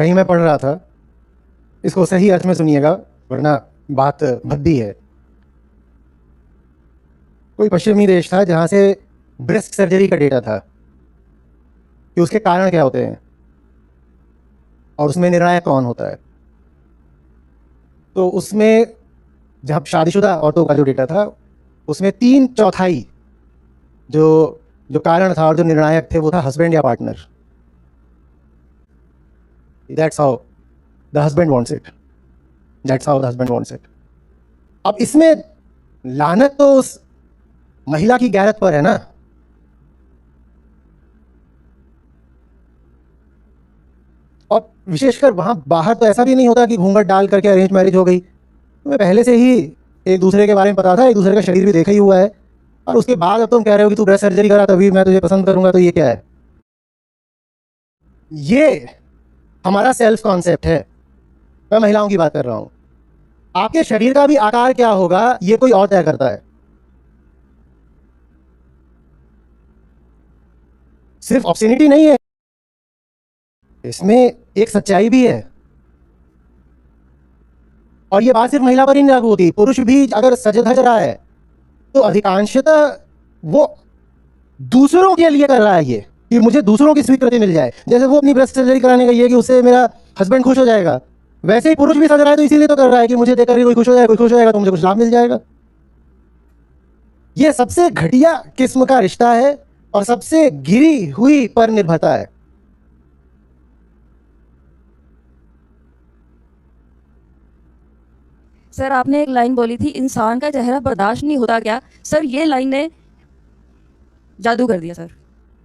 कहीं मैं पढ़ रहा था, इसको सही अर्थ में सुनिएगा वरना बात भद्दी है। कोई पश्चिमी देश था जहाँ से ब्रेस्ट सर्जरी का डेटा था कि उसके कारण क्या होते हैं और उसमें निर्णायक कौन होता है। तो उसमें जब शादीशुदा औरतों का जो डेटा था उसमें 3/4 जो जो कारण था और जो निर्णायक थे वो था हस्बैंड या partner. That's how the husband wants it, that's how the husband wants it. अब इसमें लानत तो उस महिला की गैरत पर है ना। और विशेषकर वहां बाहर तो ऐसा भी नहीं होता कि घूंघट डाल करके अरेंज मैरिज हो गई। तुम्हें पहले से ही एक दूसरे के बारे में पता था, एक दूसरे का शरीर भी देखा ही हुआ है, और उसके बाद अब तुम कह रहे हो कि तू ब्रेस्ट सर्जरी करा तभी मैं तुझे पसंद करूंगा। तो ये क्या है? ये हमारा सेल्फ कॉन्सेप्ट है। मैं महिलाओं की बात कर रहा हूं। आपके शरीर का भी आकार क्या होगा ये कोई और तय करता है। सिर्फ ऑब्स्टिनिटी नहीं है, इसमें एक सच्चाई भी है। और ये बात सिर्फ महिला पर ही नहीं लागू होती, पुरुष भी अगर सज धज रहा है तो अधिकांशतः वो दूसरों के लिए कर रहा है, ये कि मुझे दूसरों की स्वीकृति मिल जाए। जैसे वो अपनी ब्रेस्ट सर्जरी कराने का ये कि उससे मेरा हस्बैंड खुश हो जाएगा, वैसे ही पुरुष भी सज रहा है तो इसीलिए तो कर रहा है कि मुझे देखकर कोई खुश हो जाएगा, कोई खुश हो जाएगा तो मुझे कुछ लाभ मिल जाएगा। ये सबसे घटिया किस्म का रिश्ता है और सबसे गिरी हुई पर निर्भरता है। सर आपने एक लाइन बोली थी, इंसान का चेहरा बर्दाश्त नहीं होता क्या? सर ये लाइन ने जादू कर दिया सर।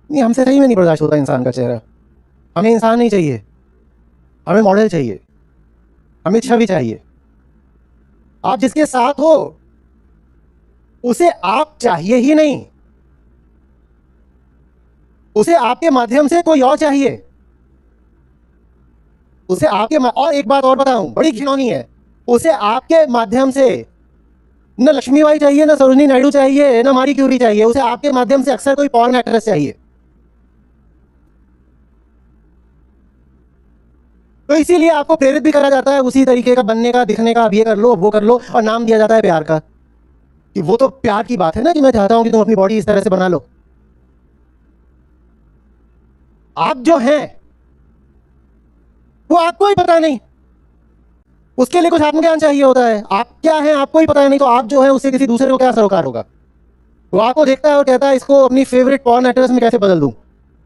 नहीं, हमसे सही में नहीं बर्दाश्त होता इंसान का चेहरा। हमें इंसान नहीं चाहिए, हमें मॉडल चाहिए, हमें छवि चाहिए। आप जिसके साथ हो उसे आप चाहिए ही नहीं, उसे आपके माध्यम से कोई और चाहिए। उसे आपके और एक बात और बताऊं, बड़ी घिनौनी है, उसे आपके माध्यम से न लक्ष्मीबाई चाहिए, न सरोजिनी नायडू चाहिए, न मारी क्यूरी चाहिए, उसे आपके माध्यम से अक्सर कोई पॉर्न एक्ट्रेस चाहिए। तो इसीलिए आपको प्रेरित भी करा जाता है उसी तरीके का बनने का, दिखने का। अब ये कर लो, वो कर लो, और नाम दिया जाता है प्यार का, कि वो तो प्यार की बात है ना कि मैं चाहता हूं कि तुम अपनी बॉडी इस तरह से बना लो। आप जो हैं वो आपको ही पता नहीं, उसके लिए कुछ आत्मज्ञान चाहिए होता है। आप क्या हैं आपको ही पता नहीं, तो आप जो है उससे किसी दूसरे को क्या सरोकार होगा। वो आपको देखता है और कहता है इसको अपनी फेवरेट पॉर्न एक्ट्रेस में कैसे बदल दूं,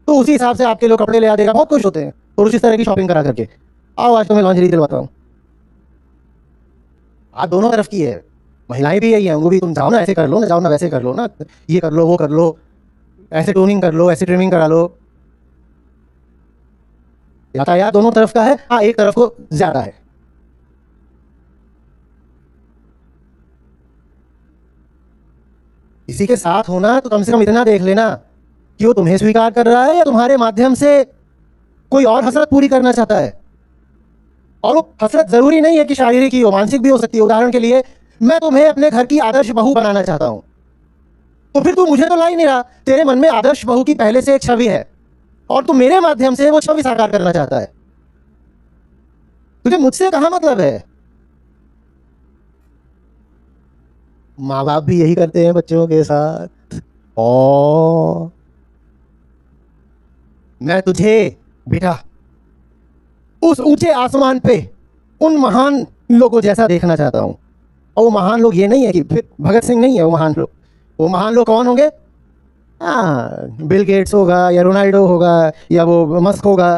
तो उसी हिसाब से आपके लोग कपड़े ले आ देगा। बहुत खुश होते हैं पुरुष इस तरह की शॉपिंग करा करके। आओ आज तो मैं लॉन्जरी दिलवाता हूं। आप दोनों तरफ की है, महिलाएं भी यही हैं, उनको भी तुम जाओ ना ऐसे कर लो ना, जाओ ना वैसे कर लो ना, ये कर लो वो कर लो, ऐसे टूनिंग कर लो, ऐसे ट्रिमिंग करा लो। यातायात दोनों तरफ का है, हाँ एक तरफ को ज्यादा है। किसी के साथ होना तो कम से कम इतना देख लेना कि वो तुम्हें स्वीकार कर रहा है या तुम्हारे माध्यम से कोई और हसरत पूरी करना चाहता है। और वो हसरत जरूरी नहीं है कि शारीरिक ही हो, मानसिक भी हो सकती है। उदाहरण के लिए मैं तुम्हें अपने घर की आदर्श बहू बनाना चाहता हूं, तो फिर तू मुझे तो ला ही नहीं रहा। तेरे मन में आदर्श बहू की पहले से एक छवि है और तू मेरे माध्यम से वो छवि साकार करना चाहता है। तुझे मुझसे कहां मतलब है। माँ बाप भी यही करते हैं बच्चों के साथ। ओ मैं तुझे बेटा उस ऊंचे आसमान पे उन महान लोगों जैसा देखना चाहता हूं। और वो महान लोग ये नहीं है कि फिर भगत सिंह नहीं है वो महान लोग। वो महान लोग कौन होंगे? हाँ, बिल गेट्स होगा या रोनाल्डो होगा या वो मस्क होगा।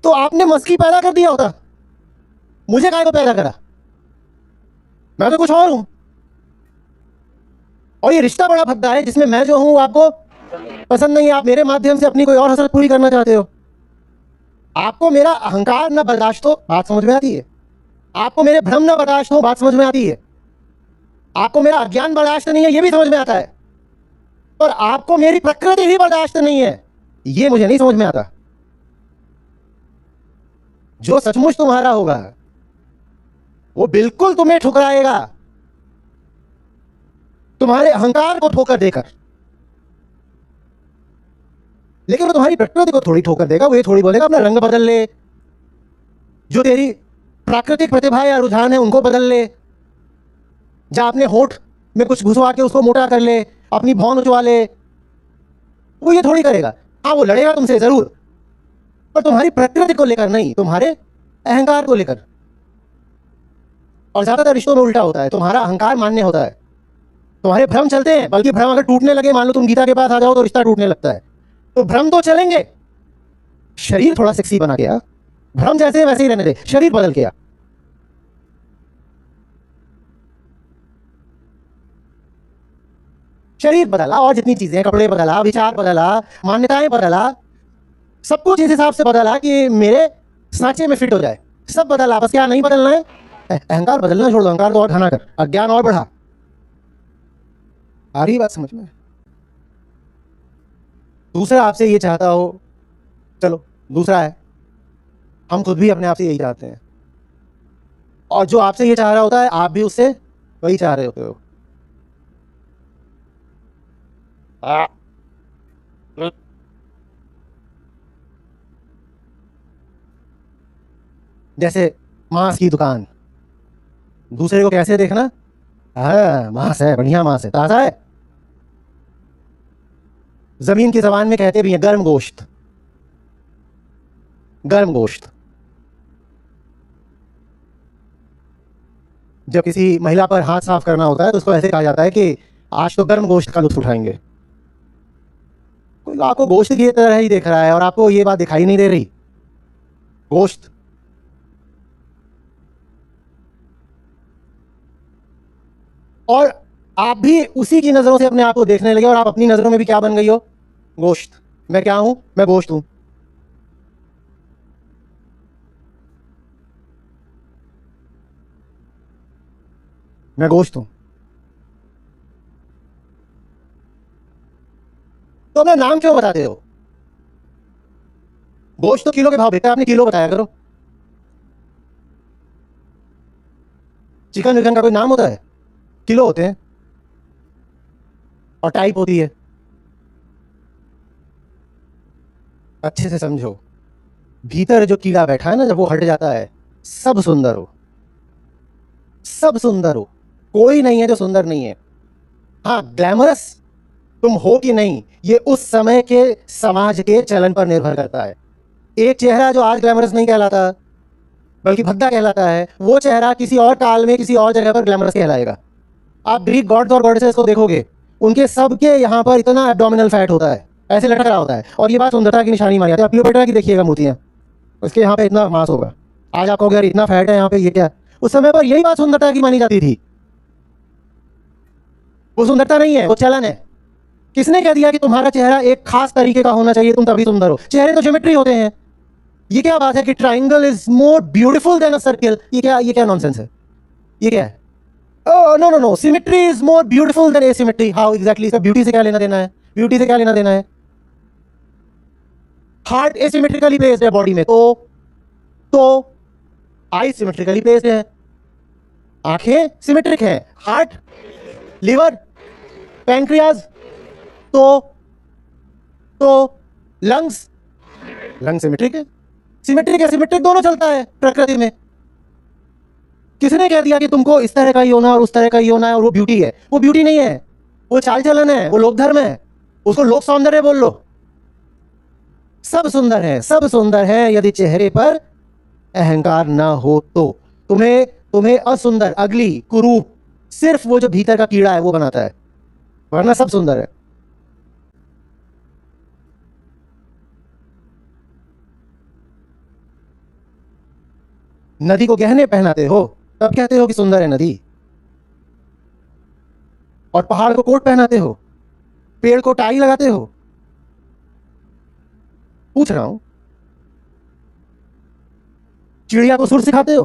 तो आपने मस्क ही पैदा कर दिया होता, मुझे काहे को पैदा करा? मैं तो कुछ और हूं। और ये रिश्ता बड़ा भद्दा है जिसमें मैं जो हूं आपको पसंद नहीं है। आप मेरे माध्यम से अपनी कोई और हसरत पूरी करना चाहते हो। आपको मेरा अहंकार न बर्दाश्त हो, बात समझ में आती है। आपको मेरे भ्रम न बर्दाश्त हो, बात समझ में आती है। आपको मेरा अज्ञान बर्दाश्त नहीं है, ये भी समझ में आता है। पर आपको मेरी प्रकृति भी बर्दाश्त नहीं है, ये मुझे नहीं समझ में आता। जो सचमुच तुम्हारा होगा वो बिल्कुल तुम्हें ठुकराएगा, तुम्हारे अहंकार को ठोकर देकर। लेकिन वो तुम्हारी प्रकृति को थोड़ी ठोकर देगा। वो ये थोड़ी बोलेगा अपना रंग बदल ले, जो तेरी प्राकृतिक प्रतिभा या रुझान है उनको बदल ले, जा अपने होठ में कुछ घुसवा के उसको मोटा कर ले, अपनी भौं उचवा ले। वो ये थोड़ी करेगा। हाँ, वो लड़ेगा तुमसे जरूर, पर तुम्हारी प्रकृति को लेकर नहीं, तुम्हारे अहंकार को लेकर। और ज्यादातर रिश्तों में उल्टा होता है, तुम्हारा अहंकार मान्य होता है, तुम्हारे भ्रम चलते हैं। बल्कि भ्रम अगर टूटने लगे, मान लो तुम गीता के पास आ जाओ तो रिश्ता टूटने लगता है। तो भ्रम तो चलेंगे, शरीर थोड़ा सेक्सी बना के आ, भ्रम जैसे हैं वैसे ही रहने दे, शरीर बदल के आ। शरीर बदला और जितनी चीजें, कपड़े बदला, विचार बदला, मान्यताएं बदला, सब कुछ इस हिसाब से बदला कि मेरे सांचे में फिट हो जाए। सब बदला, बस क्या नहीं बदलना है? अहंकार बदलना छोड़ दो, अहंकार को और घना कर, अज्ञान और बढ़ा। आ रही बात समझ में? दूसरा आपसे ये चाहता हो, चलो दूसरा है, हम खुद भी अपने आप से यही चाहते हैं, और जो आपसे ये चाह रहा होता है आप भी उससे वही चाह रहे होते हो। जैसे मांस की दुकान, दूसरे को कैसे देखना? हाँ, मांस है, बढ़िया मांस है, ताजा है। जमीन की जबान में कहते भी हैं गर्म गोश्त, गर्म गोश्त। जब किसी महिला पर हाथ साफ करना होता है तो उसको ऐसे कहा जाता है कि आज तो गर्म गोश्त का लुत्फ उठाएंगे। कोई आपको गोश्त की तरह ही देख रहा है और आपको ये बात दिखाई नहीं दे रही। गोश्त और आप भी उसी की नजरों से अपने आप को देखने लगे, और आप अपनी नजरों में भी क्या बन गई हो? गोश्त। मैं क्या हूं? मैं गोश्त हूं। मैं गोश्त हूं। तो अपना नाम क्यों बताते हो? गोश्त तो किलो के भाव बिकता है, आपने किलो बताया करो। चिकन विकन का कोई नाम होता है? किलो होते हैं, और टाइप होती है। अच्छे से समझो, भीतर जो कीड़ा बैठा है ना, जब वो हट जाता है सब सुंदर हो, सब सुंदर हो, कोई नहीं है जो सुंदर नहीं है। हाँ, ग्लैमरस तुम हो कि नहीं, ये उस समय के समाज के चलन पर निर्भर करता है। एक चेहरा जो आज ग्लैमरस नहीं कहलाता बल्कि भद्दा कहलाता है, वो चेहरा किसी और काल में किसी और जगह पर ग्लैमरस कहलाएगा। आप ग्रीक गॉड्स और गॉडेसेस को देखोगे, उनके सबके यहाँ पर इतना एब्डोमिनल फैट होता है, ऐसे लटक रहा होता है, और ये बात सुंदरता की निशानी मानी जाती है। आप क्लियोपेट्रा की देखिएगा मूर्तियाँ, उसके यहाँ पे इतना मांस होगा। आज आपको अगर इतना फैट है यहाँ पे, ये क्या? उस समय पर यही बात सुंदरता की मानी जाती थी। वो सुंदरता नहीं है, वो चलन है। किसने कह दिया कि तुम्हारा चेहरा एक खास तरीके का होना चाहिए, तुम तभी सुंदर हो? चेहरे तो ज्योमेट्री होते हैं। ये क्या बात है कि triangle is more beautiful than a circle? ये क्या नॉनसेंस है? ये क्या है? Oh no no no, symmetry is more beautiful than asymmetry. How exactly? इसका ब्यूटी से क्या लेना देना है? ब्यूटी से क्या लेना देना है? हार्ट एसिमेट्रिकली प्लेस्ड है बॉडी में, तो आई सिमेट्रिकली प्लेस्ड है, आंखें सिमेट्रिक है, हार्ट, लिवर, पैंक्रियाज, तो लंग्स, लंग सिमेट्रिक है। सिमेट्रिक है, सिमेट्रिक दोनों चलता है प्रकृति में। किसने कह दिया कि तुमको इस तरह का ही होना और उस तरह का ही होना है और वो ब्यूटी है? वो ब्यूटी नहीं है, वो चाल चलन है, वो लोक धर्म है, उसको लोक सौंदर्य बोल लो। सब सुंदर है, सब सुंदर है, यदि चेहरे पर अहंकार ना हो तो। तुम्हें असुंदर, अगली, कुरूप सिर्फ वो जो भीतर का कीड़ा है वो बनाता है, वरना सब सुंदर है। नदी को गहने पहनाते हो तब कहते हो कि सुंदर है नदी, और पहाड़ को कोट पहनाते हो, पेड़ को टाई लगाते हो। पूछ रहा हूं, चिड़िया को सुर सिखाते हो।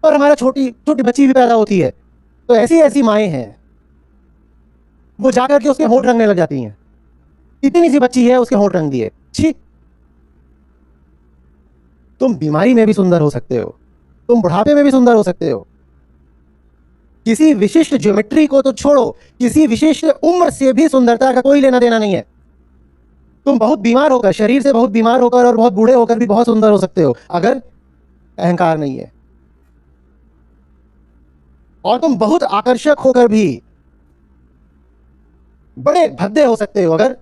और हमारा छोटी छोटी बच्ची भी पैदा होती है तो ऐसी ऐसी माएँ हैं, वो जाकर के उसके होंठ रंगने लग जाती हैं। इतनी सी बच्ची है, उसके होंठ रंग दिए। छी! तुम बीमारी में भी सुंदर हो सकते हो, तुम बुढ़ापे में भी सुंदर हो सकते हो। किसी विशिष्ट ज्योमेट्री को तो छोड़ो, किसी विशिष्ट उम्र से भी सुंदरता का कोई लेना देना नहीं है। तुम बहुत बीमार होकर, शरीर से बहुत बीमार होकर और बहुत बूढ़े होकर भी बहुत सुंदर हो सकते हो, अगर अहंकार नहीं है। और तुम बहुत आकर्षक होकर भी बड़े भद्दे हो सकते हो, अगर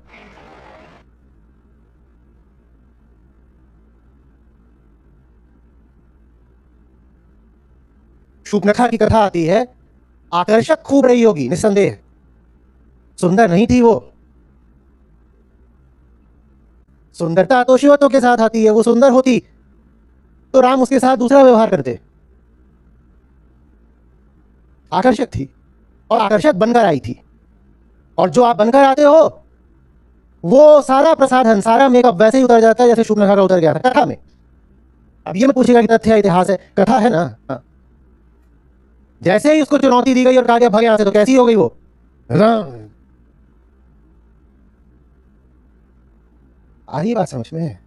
शूर्पणखा की कथा आती है, आकर्षक खूब रही होगी निस्संदेह, सुंदर नहीं थी वो। सुंदरता तो शिवत्व के साथ आती है, वो सुंदर होती तो राम उसके साथ दूसरा व्यवहार करते। आकर्षक थी और आकर्षक बनकर आई थी, और जो आप बनकर आते हो वो सारा प्रसाधन, सारा मेकअप वैसे ही उतर जाता है जैसे शूर्पणखा का उतर गया था कथा में। अब ये मत पूछेगा कि तथ्य है, इतिहास है, कथा है ना। हाँ। जैसे ही उसको चुनौती दी गई और कहा गया भाग यहां से, तो कैसी हो गई वो, आ रही बात समझ में?